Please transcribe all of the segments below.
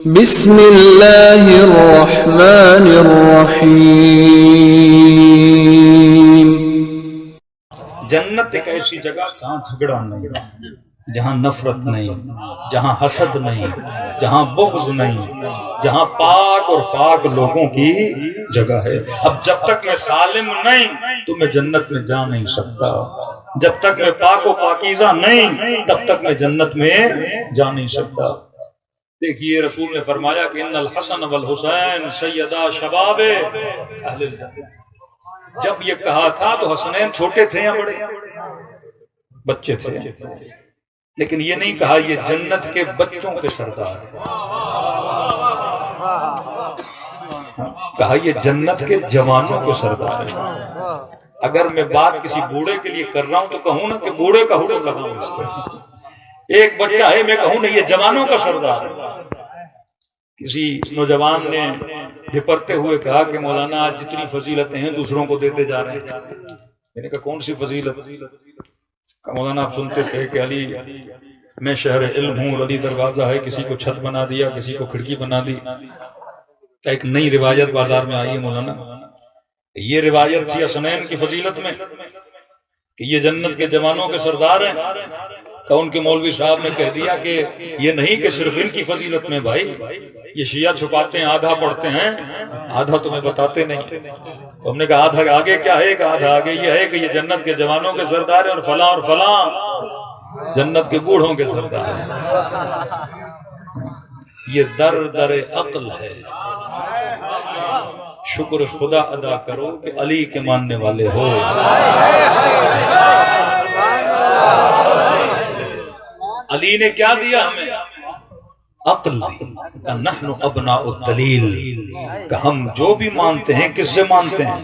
بسم اللہ الرحمن الرحیم۔ جنت ایک ایسی جگہ جہاں جھگڑا نہیں، جہاں نفرت نہیں، جہاں حسد نہیں، جہاں بغض نہیں، جہاں پاک اور پاک لوگوں کی جگہ ہے۔ اب جب تک میں سالم نہیں تو میں جنت میں جا نہیں سکتا، جب تک میں پاک و پاکیزہ نہیں تب تک میں جنت میں جا نہیں سکتا۔ دیکھیے رسول نے فرمایا کہ ان الحسن والحسین سیدا شباب اہل الجنہ۔ جب یہ کہا تھا تو حسنین چھوٹے تھے یا بڑے؟ بچے تھے، لیکن یہ نہیں کہا یہ جنت کے بچوں کے سردار، کہا یہ جنت کے جوانوں کے سردار ہے۔ اگر میں بات کسی بوڑھے کے لیے کر رہا ہوں تو کہوں نا کہ بوڑھے کا حکم لگاؤں اس پہ، ایک بچہ ہے میں کہوں نا یہ جوانوں کا سردار ہے۔ کسی نوجوان نے جھپرتے ہوئے کہا کہ مولانا آج جتنی فضیلتیں ہیں دوسروں کو دیتے جا رہے ہیں۔ میں نے کہا کون سی فضیلت؟ کہ مولانا آپ سنتے تھے کہ علی میں شہر علم ہوں، علی دروازہ ہے، کسی کو چھت بنا دیا، کسی کو کھڑکی بنا دی۔ ایک نئی روایت بازار میں آئی ہے مولانا، یہ روایت تھی حسنین کی فضیلت میں کہ یہ جنت کے جوانوں کے سردار ہیں۔ کہ ان کے مولوی صاحب نے کہہ دیا کہ یہ نہیں کہ صرف ان کی فضیلت میں، بھائی یہ شیعہ چھپاتے ہیں، آدھا پڑھتے ہیں، آدھا تمہیں بتاتے نہیں۔ تو ہم نے کہا آدھا آگے کیا ہے؟ کہ آدھا آگے یہ ہے کہ یہ جنت کے جوانوں کے سردار ہیں اور فلاں جنت کے بوڑھوں کے سردار ہیں۔ یہ در در عقل ہے۔ شکر خدا ادا کرو کہ علی کے ماننے والے ہو۔ علی نے کیا دیا ہمیں؟ عقل دی کہ نحن ابناء الدلیل، کہ ہم جو بھی مانتے ہیں کس سے مانتے ہیں؟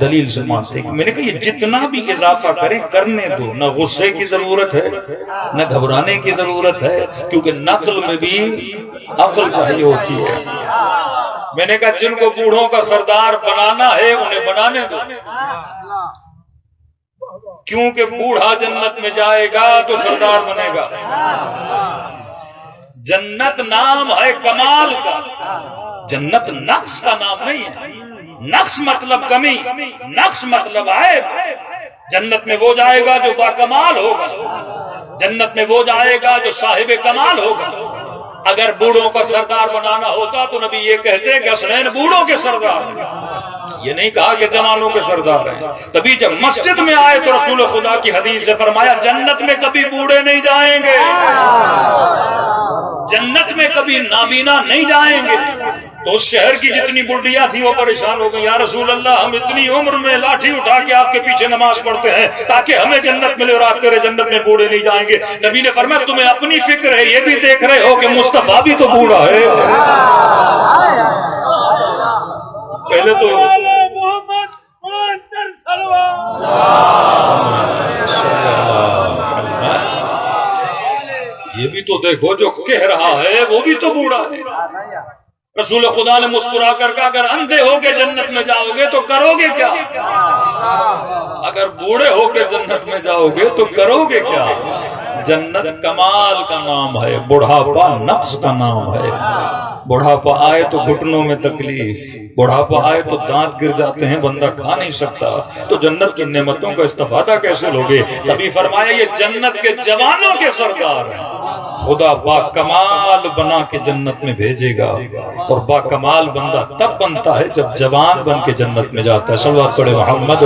دلیل سے مانتے ہیں۔ میں نے کہا یہ جتنا بھی اضافہ کریں کرنے دو، نہ غصے کی ضرورت ہے نہ گھبرانے کی ضرورت ہے، کیونکہ نقل میں بھی عقل چاہیے ہوتی ہے۔ میں نے کہا جن کو بوڑھوں کا سردار بنانا ہے انہیں بنانے دو، کیونکہ بوڑھا جنت میں جائے گا تو سردار بنے گا۔ جنت نام ہے کمال کا، جنت نقص کا نام نہیں ہے۔ نقص مطلب کمی، نقص مطلب عیب۔ جنت میں وہ جائے گا جو باکمال ہوگا، جنت میں وہ جائے گا جو صاحب کمال ہوگا۔ اگر بوڑھوں کا سردار بنانا ہوتا تو نبی یہ کہتے کہ حسنین بوڑھوں کے سردار ہیں، یہ نہیں کہا کہ جوانوں کے سردار ہیں۔ تبھی جب مسجد میں آئے تو رسول خدا کی حدیث سے فرمایا جنت میں کبھی بوڑھے نہیں جائیں گے، جنت میں کبھی نابینا نہیں جائیں گے۔ تو اس شہر کی جتنی بڈیاں تھیں وہ پریشان ہو گئی، یا رسول اللہ ہم اتنی عمر میں لاٹھی اٹھا کے آپ کے پیچھے نماز پڑھتے ہیں تاکہ ہمیں جنت ملے اور آپ تیرے جنت میں بوڑھے نہیں جائیں گے۔ نبی نے فرمایا تمہیں اپنی فکر ہے، یہ بھی دیکھ رہے ہو کہ مصطفیٰ بھی تو بوڑھا ہے۔ پہلے تو یہ بھی تو دیکھو جو کہہ رہا ہے وہ بھی تو بوڑھا ہے۔ رسول خدا نے مسکرا کر کہا اگر اندھے ہو کے جنت میں جاؤ گے تو کرو گے کیا؟ اگر بوڑھے ہو کے جنت میں جاؤ گے تو کرو گے کیا؟ جنت کمال کا نام ہے، بڑھاپا نقص کا نام ہے۔ بڑھاپا آئے تو گھٹنوں میں تکلیف، بڑھاپا آئے تو دانت گر جاتے ہیں، بندہ کھا نہیں سکتا، تو جنت کی نعمتوں کا استفادہ کیسے لوگے؟ تبھی فرمایا یہ جنت کے جوانوں کے سردار ہیں۔ خدا با کمال بنا کے جنت میں بھیجے گا، اور با کمال بندہ تب بنتا ہے جب جوان بن کے جنت میں جاتا ہے۔ صلوات پڑھے محمد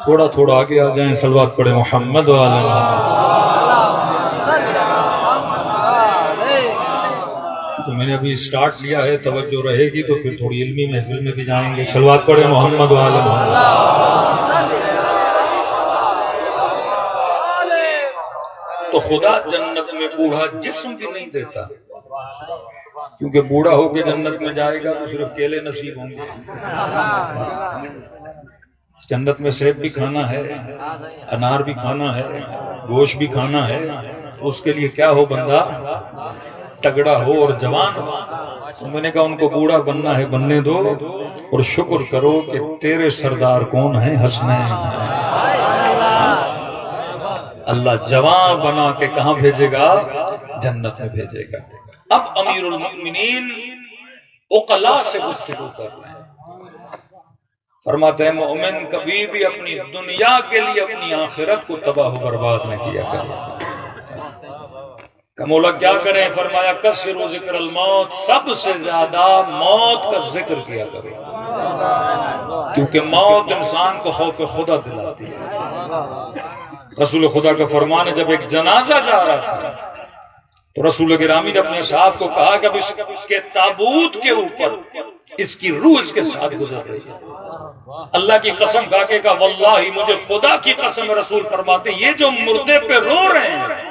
تھوڑا تھوڑا آگے آ جائیں، صلوات پڑھے محمد والے۔ تو میں نے ابھی سٹارٹ لیا ہے، توجہ رہے گی تو پھر تھوڑی علمی محفل میں بھی جائیں گے۔ صلوات پڑھے محمد والے۔ تو خدا جنت میں بوڑھا جسم بھی نہیں دیتا، کیونکہ بوڑھا ہو کے جنت میں جائے گا تو صرف کیلے نصیب ہوں گے۔ جنت میں سیب بھی کھانا ہے، انار بھی کھانا ہے، گوشت بھی کھانا ہے۔ اس کے لیے کیا ہو؟ بندہ تگڑا ہو اور جوان ہو۔ تو میں نے کہا ان کو بوڑھا بننا ہے، بننے دو، اور شکر کرو کہ تیرے سردار کون ہیں؟ حسنین۔ اللہ جوان بنا کے کہاں بھیجے گا؟ جنت میں بھیجے گا۔ اب امیر المؤمنین عقلاء سے گفتگو کر رہے ہیں، فرماتے ہیں مومن کبھی بھی اپنی دنیا کے لیے اپنی آخرت کو تباہ و برباد نہ کیا کرے۔ کہ مولا کیا کریں؟ فرمایا کثروا ذکر الموت، سب سے زیادہ موت کا ذکر کیا کرے، کیونکہ موت انسان کو خوف خدا دلاتی ہے۔ رسول خدا کا فرمان ہے جب ایک جنازہ جا رہا تھا تو رسول گرامی نے اپنے صاحب کو کہا کہ اب اس کے تابوت کے اوپر اس کی روح اس کے ساتھ گزر رہی ہے۔ اللہ کی قسم کھا کے کہا واللہ مجھے خدا کی قسم، رسول فرماتے یہ جو مردے پہ رو رہے ہیں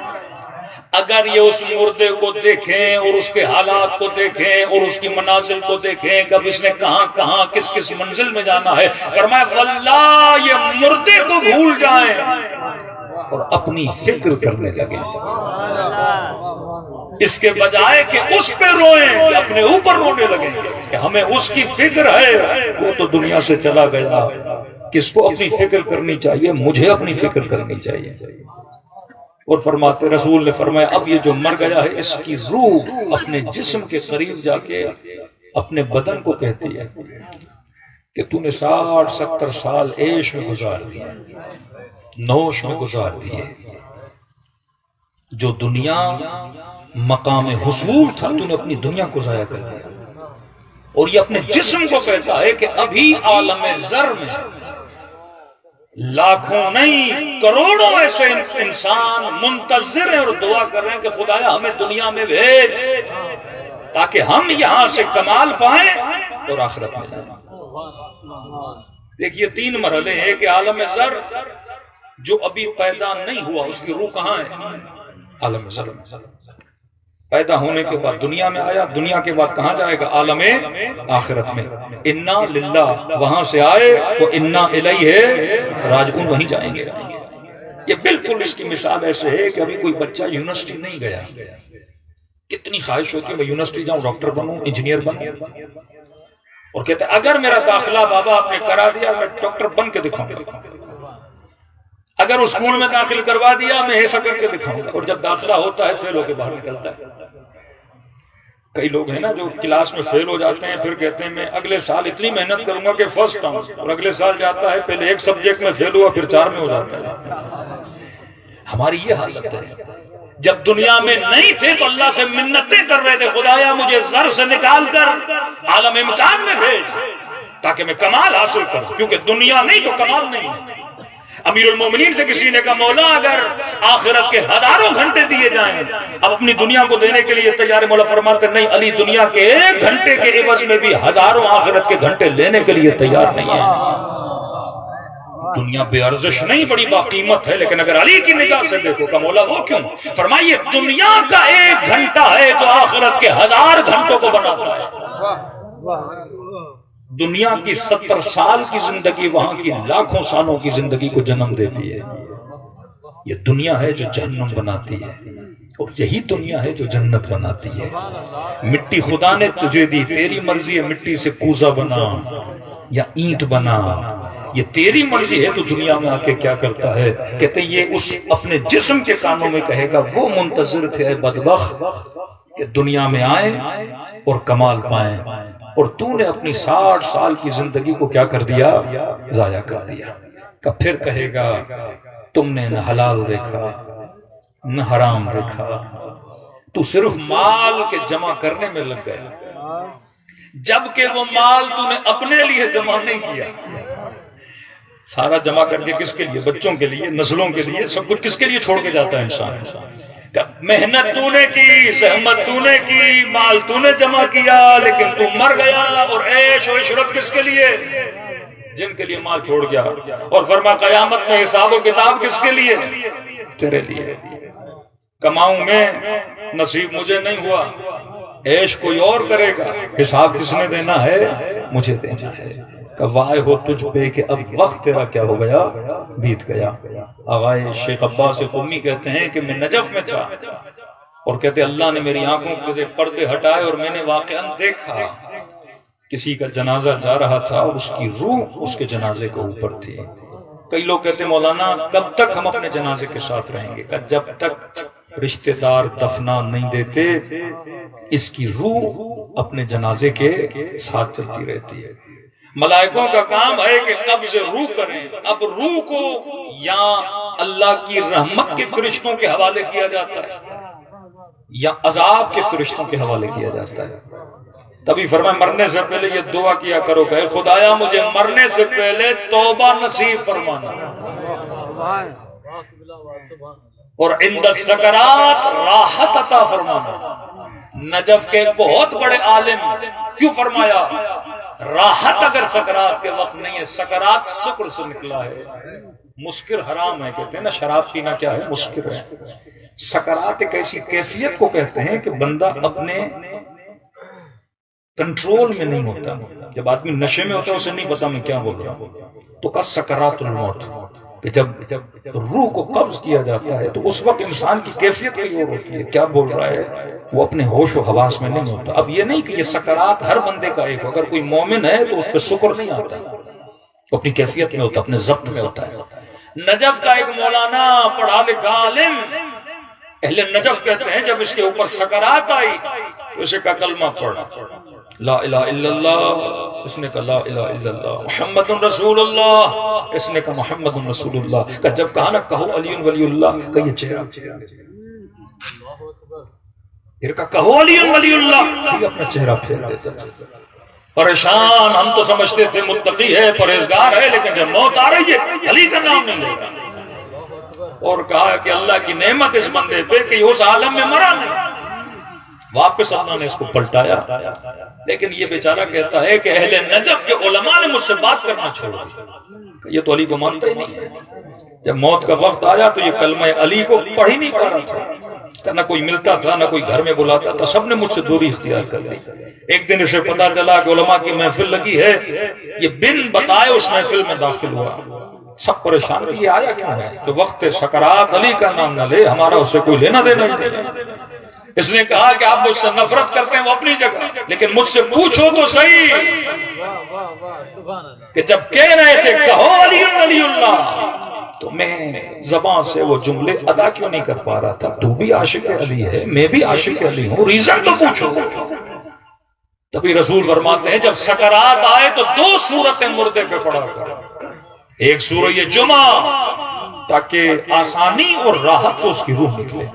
اگر یہ اس مردے کو دیکھیں اور اس کے حالات کو دیکھیں اور اس کی منازل کو دیکھیں کہ اب اس نے کہاں کہاں کس کس منزل میں جانا ہے، فرمایا واللہ یہ مردے کو بھول جائیں اور اپنی فکر کرنے لگیں، اس کے بجائے کہ اس پہ روئیں اپنے اوپر رونے لگیں کہ ہمیں اس کی فکر ہے، وہ تو دنیا سے چلا گیا، کس کو اپنی فکر کرنی چاہیے؟ مجھے اپنی فکر کرنی چاہیے۔ اور فرماتے رسول نے فرمایا اب یہ جو مر گیا ہے اس کی روح اپنے جسم کے قریب جا کے اپنے بدن کو کہتی ہے کہ تو نے 60-70 سال عیش میں گزار دیے، نوش میں گزار دیے، جو دنیا مقام حصول تھا تو نے اپنی دنیا کو ضائع کر دیا۔ اور یہ اپنے جسم کو کہتا ہے کہ ابھی عالم زر میں لاکھوں نہیں کروڑوں ایسے انسان منتظر ہیں اور دعا کر رہے ہیں کہ خدایا ہمیں دنیا میں بھیج تاکہ ہم یہاں سے کمال پائیں اور آخرت میں جائیں۔ دیکھیے 3 مرحلے ہیں کہ عالم زر جو ابھی پیدا نہیں ہوا اس کی روح کہاں ہے؟ عالم زر میں پیدا ہونے کے بعد دنیا میں آیا، دنیا کے بعد کہاں جائے گا؟ عالم آخرت میں۔ انا للہ وہاں سے آئے تو انا الیہ راجعون، وہیں جائیں گے۔ یہ بالکل اس کی مثال ایسے ہے کہ ابھی کوئی بچہ یونیورسٹی نہیں گیا، کتنی خواہش ہوتی ہے میں یونیورسٹی جاؤں، ڈاکٹر بنوں، انجینئر بنوں، اور کہتے ہیں اگر میرا داخلہ بابا آپ نے کرا دیا میں ڈاکٹر بن کے دکھاؤں گا، اگر اسکول میں داخل کروا دیا میں ایسا کر کے دکھاؤں گا، اور جب داخلہ ہوتا ہے فیل ہو کے باہر نکلتا ہے۔ کئی لوگ ہیں نا جو کلاس میں فیل ہو جاتے ہیں پھر کہتے ہیں میں اگلے سال اتنی محنت کروں گا کہ فرسٹ آؤں، اور اگلے سال جاتا ہے پہلے ایک سبجیکٹ میں فیل ہوا پھر 4 میں ہو جاتا ہے۔ ہماری یہ حالت ہے، جب دنیا میں نہیں تھے تو اللہ سے منتیں کر رہے تھے خدایا مجھے زر سے نکال کر عالم امکان میں بھیج تاکہ میں کمال حاصل کروں، کیونکہ دنیا نہیں تو کمال نہیں۔ امیر المومنین سے کسی نے کہا مولا اگر آخرت کے ہزاروں گھنٹے دیے جائیں اب اپنی دنیا کو دینے کے لیے تیار؟ مولا فرماتے نہیں علی دنیا کے 1 گھنٹے کے عوض میں بھی ہزاروں آخرت کے گھنٹے لینے کے لیے تیار نہیں ہے۔ دنیا بے ارزش نہیں، بڑی باقیمت ہے، لیکن اگر علی کی نگاہ سے دیکھو کہ مولا وہ کیوں؟ فرمائیے دنیا کا 1 گھنٹہ ہے جو آخرت کے 1000 گھنٹوں کو بناتا ہے۔ دنیا کی 70 سال کی زندگی وہاں کی لاکھوں سالوں کی زندگی کو جنم دیتی ہے۔ یہ دنیا ہے جو جہنم بناتی ہے، اور یہی دنیا ہے جو جنت بناتی ہے۔ مٹی خدا نے تجھے دی، تیری مرضی ہے مٹی سے کوزہ بنا یا اینٹ بنا، یہ تیری مرضی ہے تو دنیا میں آ کے کیا کرتا ہے؟ کہتے ہیں یہ اس اپنے جسم کے کانوں میں کہے گا وہ منتظر تھے اے بدبخت کہ دنیا میں آئیں اور کمال پائیں، اور تو نے اپنی 60 سال کی زندگی کو کیا کر دیا؟ ضائع کر دیا۔ کہ پھر کہے گا تم نے نہ حلال دیکھا نہ حرام دیکھا، تو صرف مال کے جمع کرنے میں لگ گیا، جبکہ وہ مال تو نے اپنے لیے جمع نہیں کیا۔ سارا جمع کر کے کس کے لیے؟ بچوں کے لیے، نسلوں کے لیے، سب کچھ کس کے لیے چھوڑ کے جاتا ہے انسان؟ محنت تو نے کی، زحمت تو نے کی، مال تو نے جمع کیا، لیکن تو مر گیا، اور عیش و عشرت کس کے لیے؟ جن کے لیے مال چھوڑ گیا۔ اور فرما قیامت میں حساب و کتاب کس کے لیے؟ تیرے لیے۔ کماؤں میں نصیب مجھے نہیں ہوا، عیش کوئی اور کرے گا، حساب کس نے دینا ہے؟ مجھے دینا ہے۔ کہ وائے ہو تجھ پہ کہ اب وقت تیرا کیا ہو گیا؟ بیت گیا۔ آغائے شیخ عباس قمی کہتے ہیں کہ میں نجف میں تھا اور کہتے اللہ نے میری آنکھوں سے پردے ہٹائے اور میں نے واقعاً دیکھا کسی کا جنازہ جا رہا تھا اور اس کی روح اس کے جنازے کے اوپر تھی، کئی لوگ کہتے ہیں مولانا کب تک ہم اپنے جنازے کے ساتھ رہیں گے؟ کہ جب تک رشتہ دار دفنا نہیں دیتے اس کی روح اپنے جنازے کے ساتھ چلتی رہتی ہے۔ ملائکوں کا کام ہے کہ قبض روح کریں۔ اب روح کو یا اللہ کی رحمت کے فرشتوں کے حوالے کیا جاتا ہے یا عذاب کے فرشتوں کے حوالے کیا جاتا ہے۔ تبھی فرمایا مرنے سے پہلے یہ دعا کیا کرو کہ خدایا مجھے مرنے سے پہلے توبہ نصیب فرمانا، اور عند السکرات راحت عطا فرمانا۔ نجف کے بہت بڑے عالم کیوں فرمایا راحت اگر سکرات کے وقت نہیں ہے؟ سکرات سکر سے نکلا ہے، مسکر حرام ہے، کہتے ہیں نا شراب پینا کیا ہے؟ مسکر ہے۔ سکرات ایک ایسی کیفیت کو کہتے ہیں کہ بندہ اپنے کنٹرول میں نہیں ہوتا۔ جب آدمی نشے میں ہوتا ہے اسے نہیں پتا میں کیا بول رہا ہوں، تو کا سکرات الموت، کہ جب روح کو قبض کیا جاتا ہے تو اس وقت انسان کی کیفیت کئی اور ہوتی ہے، کیا بول رہا ہے وہ اپنے ہوش و حواس میں نہیں ہوتا۔ اب یہ نہیں کہ یہ سکرات ہر بندے کا ایک ہو، اگر کوئی مومن ہے تو اس پہ شکر نہیں آتا، وہ اپنی کیفیت میں ہوتا، اپنے ضبط میں ہوتا ہے۔ نجف کا ایک مولانا پڑھا لکھا عالم، اہل نجف کہتے ہیں جب اس کے اوپر سکرات آئی تو اسے کا کلمہ پڑھا لا الہ الا اللہ، اس نے کہا لا الہ الا اللہ محمد رسول اللہ، اس نے کہا محمد رسول اللہ، کہ جب کہا نا کہو علی ولی اللہ، کہ یہ چہرہ پھر کہو علی ولی اللہ، اپنا چہرہ پھیر دیتا پریشان۔ ہم تو سمجھتے تھے متقی ہے پرہیزگار ہے، لیکن جب موت آ رہی ہے علی کا نام نہیں لے رہا، اور کہا کہ اللہ کی نعمت اس بندے پہ کہ اس عالم میں مرا نہیں۔ واپس اللہ نے اس کو پلٹایا، لیکن یہ بیچارہ کہتا ہے کہ اہل نجف کے علماء نے مجھ سے بات کرنا چھوڑ دیا، یہ تو علی کو مانتا ہی نہیں ہے۔ جب موت کا وقت آیا تو یہ کلمہ علی کو پڑھ ہی نہیں پا رہا تھا، نہ کوئی ملتا تھا نہ کوئی گھر میں بلاتا تھا، سب نے مجھ سے دوری اختیار کر لی۔ ایک دن اسے پتا چلا کہ علماء کی محفل لگی ہے، یہ بن بتائے اس محفل میں داخل ہوا، سب پریشان کہ یہ آیا کیوں ہے؟ تو وقت سکرات علی کا نام نہ لے، ہمارا اس سے کوئی لینا دینا نہیں۔ اس نے کہا کہ آپ مجھ سے نفرت کرتے ہیں وہ اپنی جگہ، لیکن مجھ سے پوچھو تو صحیح کہ جب کہہ رہے تھے کہو علی ولی اللہ تو میں زبان سے وہ جملے ادا کیوں نہیں کر پا رہا تھا؟ تو بھی عاشق علی ہے، میں بھی عاشق علی ہوں، ریزن تو پوچھو۔ تبھی رسول فرماتے ہیں جب سکرات آئے تو دو صورتیں مردے پہ پڑا کر، ایک سورہ یہ جمعہ تاکہ آسانی اور راحت سے اس کی روح نکلے،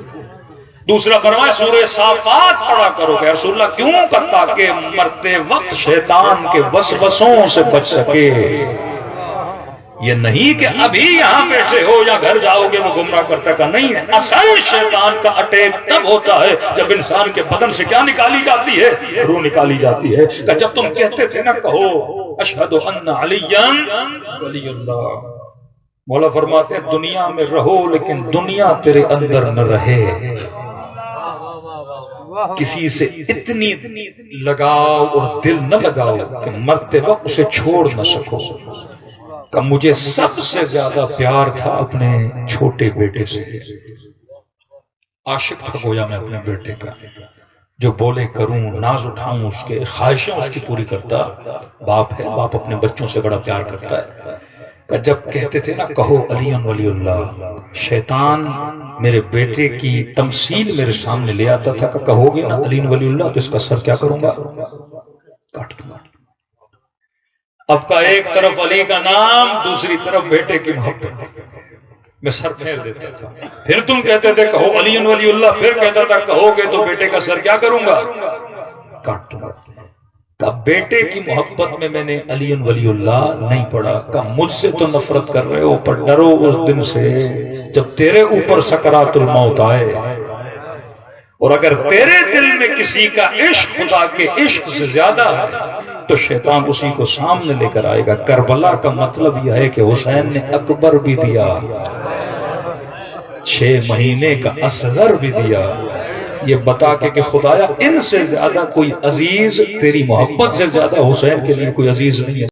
دوسرا فرمایا سورہ صافات پڑھا کرو کہ رسول اللہ کیوں؟ تاکہ مرتے وقت شیطان کے وسوسوں سے بچ سکے۔ یہ نہیں کہ ابھی یہاں بیٹھے ہو یا گھر جاؤ گے وہ گمراہ کرتا کا نہیں ہے، اصل شیطان کا اٹیک تب ہوتا ہے جب انسان کے بدن سے کیا نکالی جاتی ہے؟ روح نکالی جاتی ہے۔ کہ جب تم کہتے تھے نا کہو اشہد ان علیٰ ولی اللہ، مولا فرماتے ہیں دنیا میں رہو لیکن دنیا تیرے اندر نہ رہے، کسی سے اتنی لگاؤ اور دل نہ لگاؤ کہ مرتے وقت اسے چھوڑ نہ سکو۔ کہ مجھے سب سے زیادہ پیار تھا اپنے چھوٹے بیٹے سے، عاشق تھا گویا میں اپنے بیٹے کا، جو بولے کروں ناز اٹھاؤں اس کے، خواہشیں اس کی پوری کرتا۔ باپ ہے، باپ اپنے بچوں سے بڑا پیار کرتا ہے۔ کہ جب کہتے تھے نا کہو علی ولی اللہ، شیطان میرے بیٹے کی تمثیل میرے سامنے لے آتا تھا کہ کہو گے نا علی ولی اللہ تو اس کا سر کیا کروں گا؟ کاٹ دوں گا۔ اب کا ایک طرف علی کا نام، دوسری طرف بیٹے کی محبت، میں سر پھیر دیتا تھا۔ پھر تم کہتے تھے کہو علی ولی اللہ، پھر کہتا تھا کہو گے تو بیٹے کا سر کیا کروں گا؟ کاٹ دوں گا۔ کہ بیٹے کی محبت میں میں نے علی ولی اللہ نہیں پڑھا۔ کہ مجھ سے تو نفرت کر رہے ہو پر ڈرو اس دن سے جب تیرے اوپر سکرات الموت آئے، اور اگر تیرے دل میں کسی کا عشق خدا کے عشق سے زیادہ ہے تو شیطان اسی کو سامنے لے کر آئے گا۔ کربلا کا مطلب یہ ہے کہ حسین نے اکبر بھی دیا، 6 مہینے کا اصغر بھی دیا، یہ بتا کے کہ خدایا ان سے زیادہ کوئی عزیز، تیری محبت سے زیادہ حسین کے لیے کوئی عزیز نہیں ہے۔